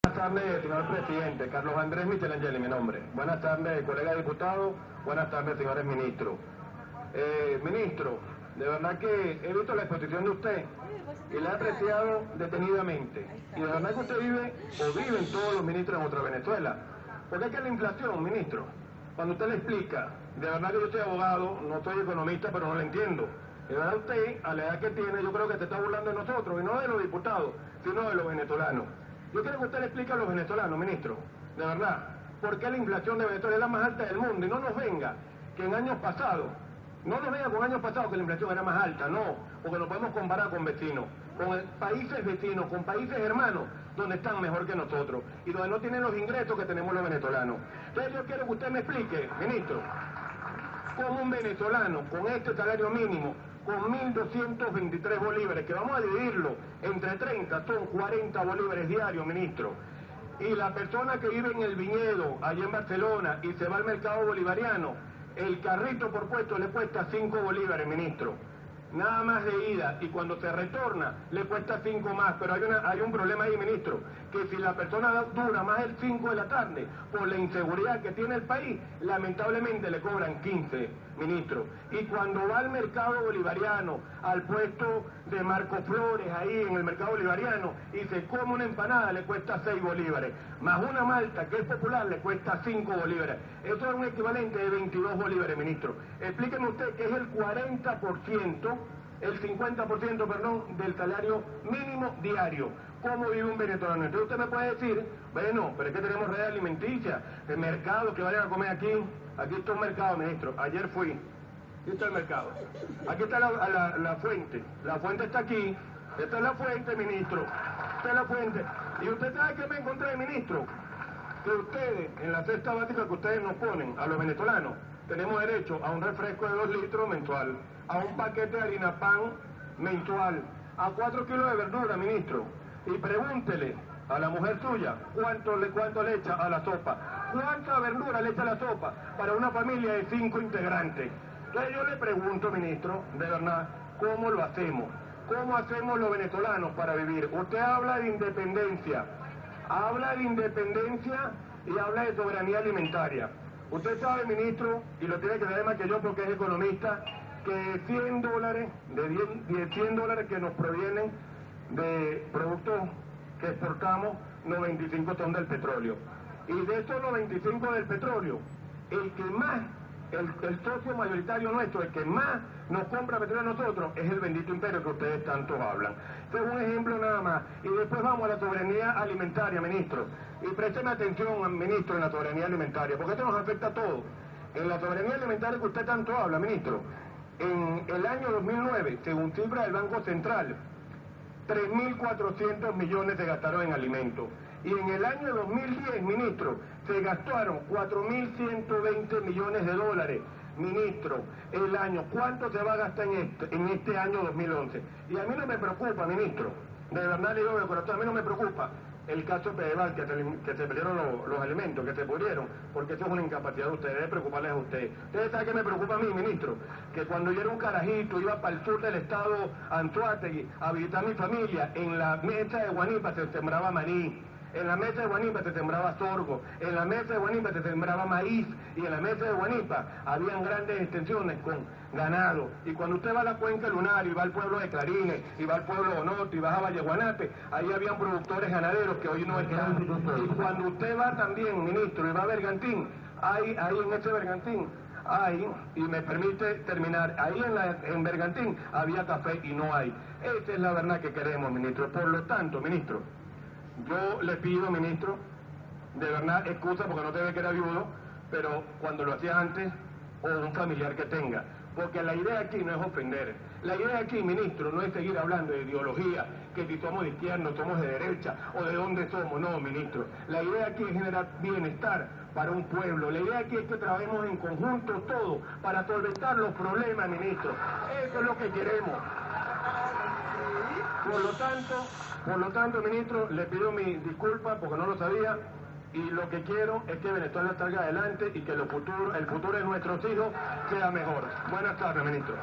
Buenas tardes, señor presidente. Carlos Andrés Michelangeli, mi nombre. Buenas tardes, colega diputado. Buenas tardes, señores ministros. Ministro, de verdad que he visto la exposición de usted y la he apreciado detenidamente. Y de verdad que usted vive, o viven todos los ministros en otra Venezuela. Porque es que la inflación, ministro, cuando usted le explica, de verdad que yo soy abogado, no soy economista, pero no lo entiendo. De verdad usted, a la edad que tiene, yo creo que se está burlando de nosotros, y no de los diputados, sino de los venezolanos. Yo quiero que usted le explique a los venezolanos, ministro, de verdad, por qué la inflación de Venezuela es la más alta del mundo, y no nos venga que en años pasados, no nos venga con años pasados que la inflación era más alta, no, porque nos podemos comparar con vecinos, con países vecinos, con países hermanos, donde están mejor que nosotros, y donde no tienen los ingresos que tenemos los venezolanos. Entonces yo quiero que usted me explique, ministro, cómo un venezolano con este salario mínimo, con 1.223 bolívares, que vamos a dividirlo entre 30, son 40 bolívares diarios, ministro. Y la persona que vive en el viñedo, allá en Barcelona, y se va al mercado bolivariano, el carrito por puesto le cuesta 5 bolívares, ministro. Nada más de ida, y cuando se retorna le cuesta 5 más, pero hay un problema ahí, ministro, que si la persona dura más el 5 de la tarde, por la inseguridad que tiene el país, lamentablemente le cobran 15, ministro. Y cuando va al mercado bolivariano, al puesto de Marco Flores, ahí en el mercado bolivariano, y se come una empanada, le cuesta 6 bolívares, más una malta, que es popular, le cuesta 5 bolívares. Eso es un equivalente de 22 bolívares, ministro. Explíqueme usted que es el 40%, el 50%, perdón, del salario mínimo diario. ¿Cómo vive un venezolano? Entonces usted me puede decir, bueno, pero es que tenemos red alimenticia, el mercado, que vayan a comer aquí. Aquí está un mercado, ministro. Ayer fui. Aquí está el mercado. Aquí está la fuente. La fuente está aquí. Esta es la fuente, ministro. Esta es la fuente. Y usted sabe que me encontré, ministro, que ustedes, en la cesta básica que ustedes nos ponen a los venezolanos, tenemos derecho a un refresco de 2 litros mensual, a un paquete de harina pan mensual, a 4 kilos de verdura, ministro. Y pregúntele a la mujer suya cuánto le echa a la sopa, cuánta verdura le echa a la sopa para una familia de 5 integrantes. Entonces yo le pregunto, ministro, de verdad, ¿cómo lo hacemos? ¿Cómo hacemos los venezolanos para vivir? Usted habla de independencia y habla de soberanía alimentaria. Usted sabe, ministro, y lo tiene que saber más que yo porque es economista, que 100 dólares, de 100 dólares que nos provienen de productos que exportamos, 95 son del petróleo. Y de esos 95 del petróleo, el que más, el socio mayoritario nuestro, el que más nos compra petróleo a nosotros, es el bendito imperio que ustedes tanto hablan. Este es un ejemplo nada más. Y después vamos a la soberanía alimentaria, ministro. Y présteme atención, ministro, en la soberanía alimentaria, porque esto nos afecta a todos. En la soberanía alimentaria que usted tanto habla, ministro, en el año 2009, según cifra del Banco Central, 3.400 millones se gastaron en alimentos. Y en el año 2010, ministro, se gastaron 4.120 millones de dólares. Ministro, el año, ¿cuánto se va a gastar en este año 2011? Y a mí no me preocupa, ministro, de verdad le digo de corazón, a mí no me preocupa el caso Pedeval, que se perdieron los alimentos, que se pudieron, porque eso es una incapacidad de ustedes, debe preocuparles a ustedes. Ustedes saben que me preocupa a mí, ministro, que cuando yo era un carajito, iba para el sur del estado Anzoátegui a visitar a mi familia, en la mesa de Guanipa se sembraba maní, en la mesa de Guanipa se sembraba sorgo, en la mesa de Guanipa se sembraba maíz, y en la mesa de Guanipa habían grandes extensiones con ganado. Y cuando usted va a la cuenca lunar y va al pueblo de Clarines, y va al pueblo de Onoto, y va a Valleguanate, ahí habían productores ganaderos que hoy no están. Y cuando usted va también, ministro, y va a Bergantín, ahí en ese Bergantín, y me permite terminar, ahí en Bergantín había café y no hay. Esa es la verdad que queremos, ministro. Por lo tanto, ministro, yo le pido, ministro, de verdad, excusa porque no te ve que era viudo, pero cuando lo hacía antes, o un familiar que tenga, porque la idea aquí no es ofender. La idea aquí, ministro, no es seguir hablando de ideología, que si somos de izquierda, somos de derecha, o de dónde somos. No, ministro. La idea aquí es generar bienestar para un pueblo. La idea aquí es que trabajemos en conjunto todos para solventar los problemas, ministro. Eso es lo que queremos. Por lo tanto, ministro, le pido mi disculpa porque no lo sabía, y lo que quiero es que Venezuela salga adelante y que el futuro de nuestros hijos sea mejor. Buenas tardes, ministro.